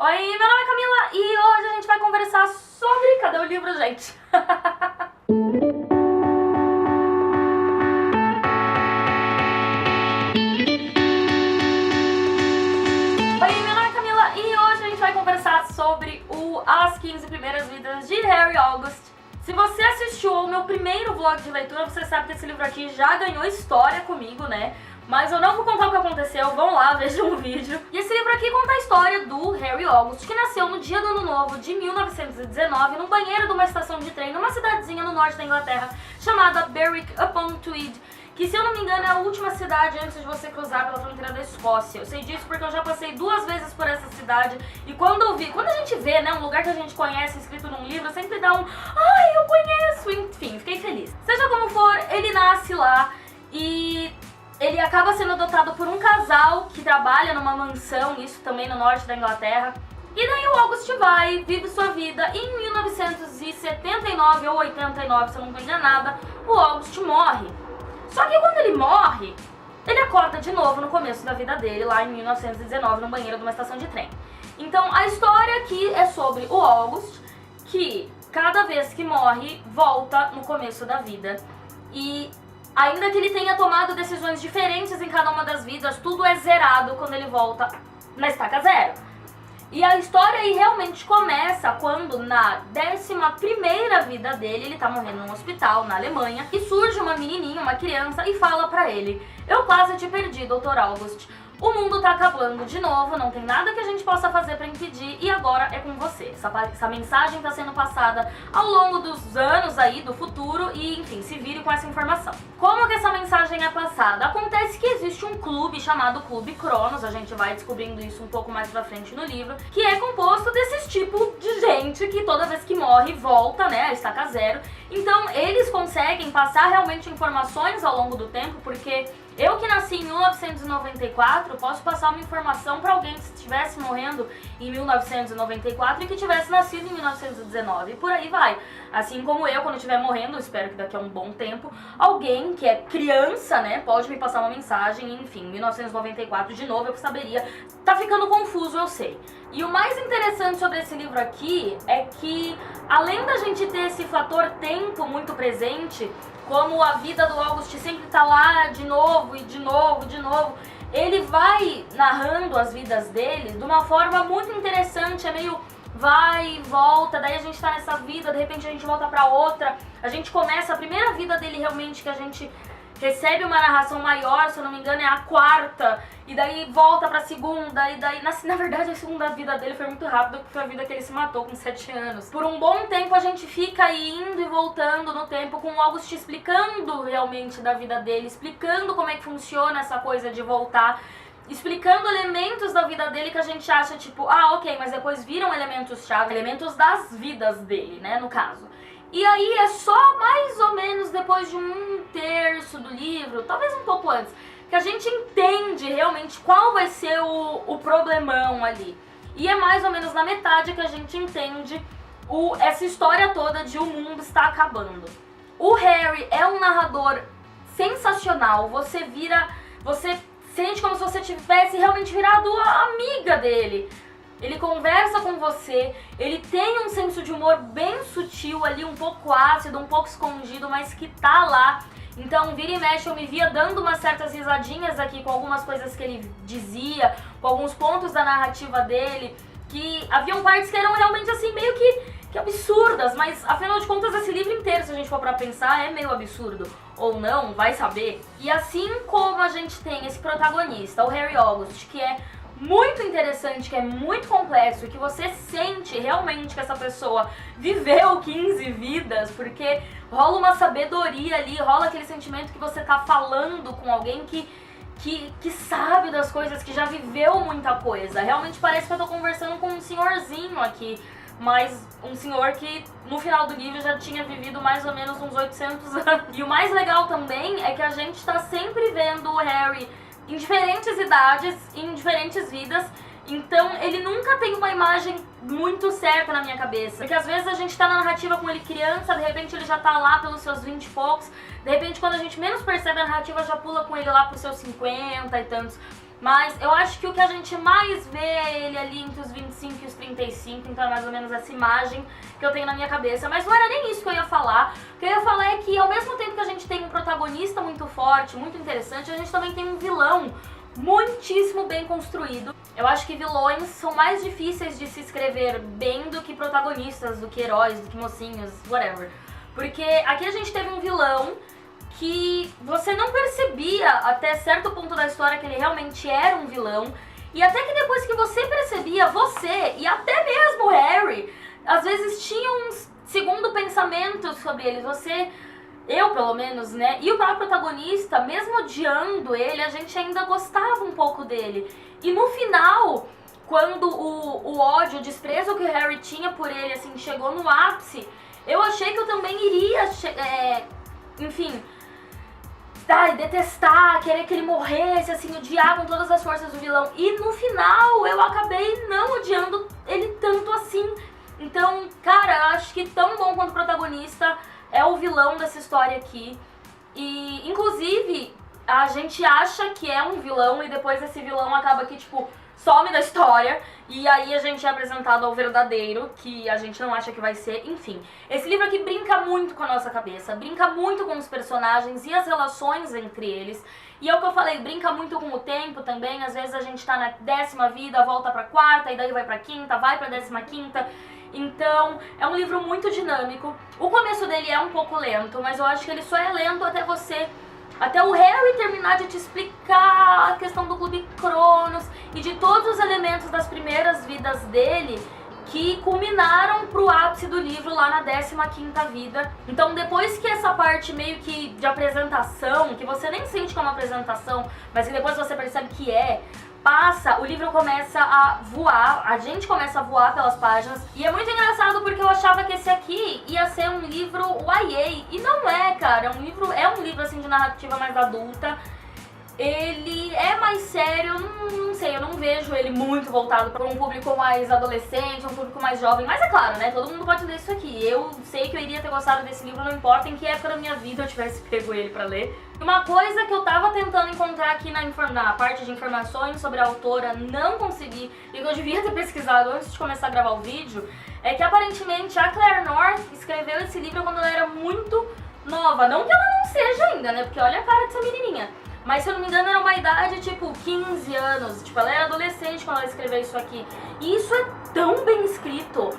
Oi, meu nome é Camila e hoje a gente vai conversar sobre... Cadê o livro, gente? Oi, meu nome é Camila e hoje a gente vai conversar sobre As 15 Primeiras Vidas de Harry August. Se você assistiu ao meu primeiro vlog de leitura, você sabe que esse livro aqui já ganhou história comigo, né? Mas eu não vou contar o que aconteceu, vão lá, vejam o vídeo. E esse livro aqui conta a história do Harry August, que nasceu no dia do Ano Novo de 1919, no banheiro de uma estação de trem, numa cidadezinha no norte da Inglaterra, chamada Berwick-upon-Tweed, que, se eu não me engano, é a última cidade antes de você cruzar pela fronteira da Escócia. Eu sei disso porque eu já passei 2 vezes por essa cidade, e quando a gente vê, né, um lugar que a gente conhece escrito num livro, sempre dá um "ai, eu conheço", enfim, fiquei feliz. Seja como for, ele nasce lá e ele acaba sendo adotado por um casal que trabalha numa mansão, isso também no norte da Inglaterra. E daí o August vive sua vida. E em 1979 ou 89, se eu não estou enganada, o August morre. Só que quando ele morre, ele acorda de novo no começo da vida dele, lá em 1919, no banheiro de uma estação de trem. Então a história aqui é sobre o August, que cada vez que morre, volta no começo da vida. E ainda que ele tenha tomado decisões diferentes em cada uma das vidas, tudo é zerado quando ele volta na estaca zero. E a história aí realmente começa quando, na 11ª vida dele, ele tá morrendo num hospital na Alemanha, e surge uma menininha, uma criança, e fala pra ele: "Eu quase te perdi, Dr. August. O mundo tá acabando de novo, não tem nada que a gente possa fazer pra impedir, e agora é com você." Essa mensagem tá sendo passada ao longo dos anos aí, do futuro, e enfim, se vire com essa informação. Como que essa mensagem é passada? Acontece que existe um clube chamado Clube Cronos, a gente vai descobrindo isso um pouco mais pra frente no livro, que é composto desses tipo de gente que toda vez que morre volta, né, a estaca zero. Então eles conseguem passar realmente informações ao longo do tempo, porque eu, que nasci em 1994, posso passar uma informação pra alguém que estivesse morrendo em 1994 e que tivesse nascido em 1919, e por aí vai. Assim como eu, quando estiver morrendo, espero que daqui a um bom tempo, alguém que é criança, né, pode me passar uma mensagem, enfim, 1994 de novo, eu saberia. Tá ficando confuso, eu sei. E o mais interessante sobre esse livro aqui é que, além da gente ter esse fator tempo muito presente, como a vida do August sempre tá lá de novo e de novo, de novo, ele vai narrando as vidas dele de uma forma muito interessante, é meio vai e volta, daí a gente tá nessa vida, de repente a gente volta pra outra, a gente começa a primeira vida dele realmente, que a gente recebe uma narração maior, se eu não me engano é a 4ª, e daí volta pra segunda, e daí, na verdade a segunda vida dele foi muito rápida, porque foi a vida que ele se matou com 7 anos. Por um bom tempo a gente fica aí indo e voltando no tempo, com o August explicando realmente da vida dele, explicando como é que funciona essa coisa de voltar, explicando elementos da vida dele que a gente acha tipo, ah, ok, mas depois viram elementos-chave, elementos das vidas dele, né, no caso. E aí é só mais ou menos depois de 1/3 do livro, talvez um pouco antes, que a gente entende realmente qual vai ser o problemão ali. E é mais ou menos na metade que a gente entende essa história toda de o mundo está acabando. O Harry é um narrador sensacional, você sente como se você tivesse realmente virado a amiga dele. Ele conversa com você, ele tem um senso de humor bem sutil ali, um pouco ácido, um pouco escondido, mas que tá lá. Então, vira e mexe, eu me via dando umas certas risadinhas aqui com algumas coisas que ele dizia, com alguns pontos da narrativa dele, que haviam partes que eram realmente assim, meio que absurdas, mas afinal de contas esse livro inteiro, se a gente for pra pensar, é meio absurdo. Ou não, vai saber. E assim como a gente tem esse protagonista, o Harry August, que é muito interessante, que é muito complexo, e que você sente realmente que essa pessoa viveu 15 vidas, porque rola uma sabedoria ali, rola aquele sentimento que você tá falando com alguém que sabe das coisas, que já viveu muita coisa. Realmente parece que eu tô conversando com um senhorzinho aqui, mas um senhor que no final do livro já tinha vivido mais ou menos uns 800 anos. E o mais legal também é que a gente tá sempre vendo o Harry em diferentes idades, em diferentes vidas, então ele nunca tem uma imagem muito certa na minha cabeça. Porque às vezes a gente tá na narrativa com ele criança, de repente ele já tá lá pelos seus 20 e poucos, de repente quando a gente menos percebe a narrativa já pula com ele lá pros seus 50 e tantos. Mas eu acho que o que a gente mais vê é ele ali entre os 25 e os 35, então é mais ou menos essa imagem que eu tenho na minha cabeça. Mas não era nem isso que eu ia falar. O que eu ia falar é que ao mesmo tempo que a gente tem um protagonista muito forte, muito interessante, a gente também tem um vilão muitíssimo bem construído. Eu acho que vilões são mais difíceis de se escrever bem do que protagonistas, do que heróis, do que mocinhos, whatever. Porque aqui a gente teve um vilão que você não percebia até certo ponto da história que ele realmente era um vilão. E até que depois que você percebia, você e até mesmo o Harry, às vezes tinha um segundo pensamento sobre ele. Eu pelo menos, né? E o próprio protagonista, mesmo odiando ele, a gente ainda gostava um pouco dele. E no final, quando o ódio, o desprezo que o Harry tinha por ele, assim, chegou no ápice, eu achei que eu também iria, enfim, detestar, querer que ele morresse, assim, odiar com todas as forças do vilão. E no final, eu acabei não odiando ele tanto assim. Então, cara, eu acho que tão bom quanto o protagonista é o vilão dessa história aqui. E, inclusive, a gente acha que é um vilão e depois esse vilão acaba que, tipo, some da história. E aí a gente é apresentado ao verdadeiro, que a gente não acha que vai ser. Enfim, esse livro aqui brinca muito com a nossa cabeça, brinca muito com os personagens e as relações entre eles. E é o que eu falei, brinca muito com o tempo também. Às vezes a gente tá na 10ª vida, volta pra 4ª, e daí vai pra 5ª, vai pra 15ª. Então, é um livro muito dinâmico. O começo dele é um pouco lento, mas eu acho que ele só é lento até o Harry terminar de te explicar a questão do Clube Cronos e de todos os elementos das primeiras vidas dele que culminaram pro ápice do livro lá na 15ª vida. Então, depois que essa parte meio que de apresentação, que você nem sente como apresentação, mas que depois você percebe que passa, o livro começa a voar, a gente começa a voar pelas páginas. E é muito engraçado porque eu achava que esse aqui ia ser um livro YA, e não é, cara, é um livro assim de narrativa mais adulta. Ele é mais sério, não sei, eu não vejo ele muito voltado para um público mais adolescente, um público mais jovem, mas é claro, né, todo mundo pode ler isso aqui. Eu sei que eu iria ter gostado desse livro, não importa em que época da minha vida eu tivesse pego ele pra ler. Uma coisa que eu tava tentando encontrar aqui na parte de informações sobre a autora, não consegui, e que eu devia ter pesquisado antes de começar a gravar o vídeo, é que aparentemente a Claire North escreveu esse livro quando ela era muito nova. Não que ela não seja ainda, né, porque olha a cara dessa menininha. Mas se eu não me engano era uma idade tipo 15 anos, tipo ela era adolescente quando ela escreveu isso aqui. E isso é tão bem escrito.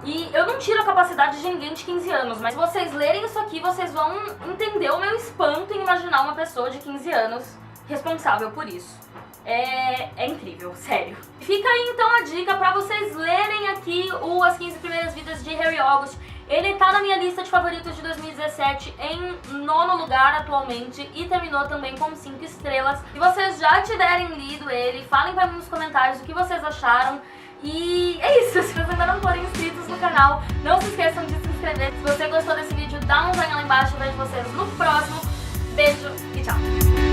E eu não tiro a capacidade de ninguém de 15 anos, mas se vocês lerem isso aqui, vocês vão entender o meu espanto em imaginar uma pessoa de 15 anos responsável por isso. É incrível, sério. Fica aí então a dica pra vocês lerem aqui As 15 Primeiras Vidas de Harry August. Ele tá na minha lista de favoritos de 2017 em 9º lugar atualmente e terminou também com 5 estrelas. Se vocês já tiverem lido ele, falem pra mim nos comentários o que vocês acharam. E é isso, se vocês ainda não forem inscritos no canal, não se esqueçam de se inscrever. Se você gostou desse vídeo, dá um joinha lá embaixo, eu vejo vocês no próximo. Beijo e tchau!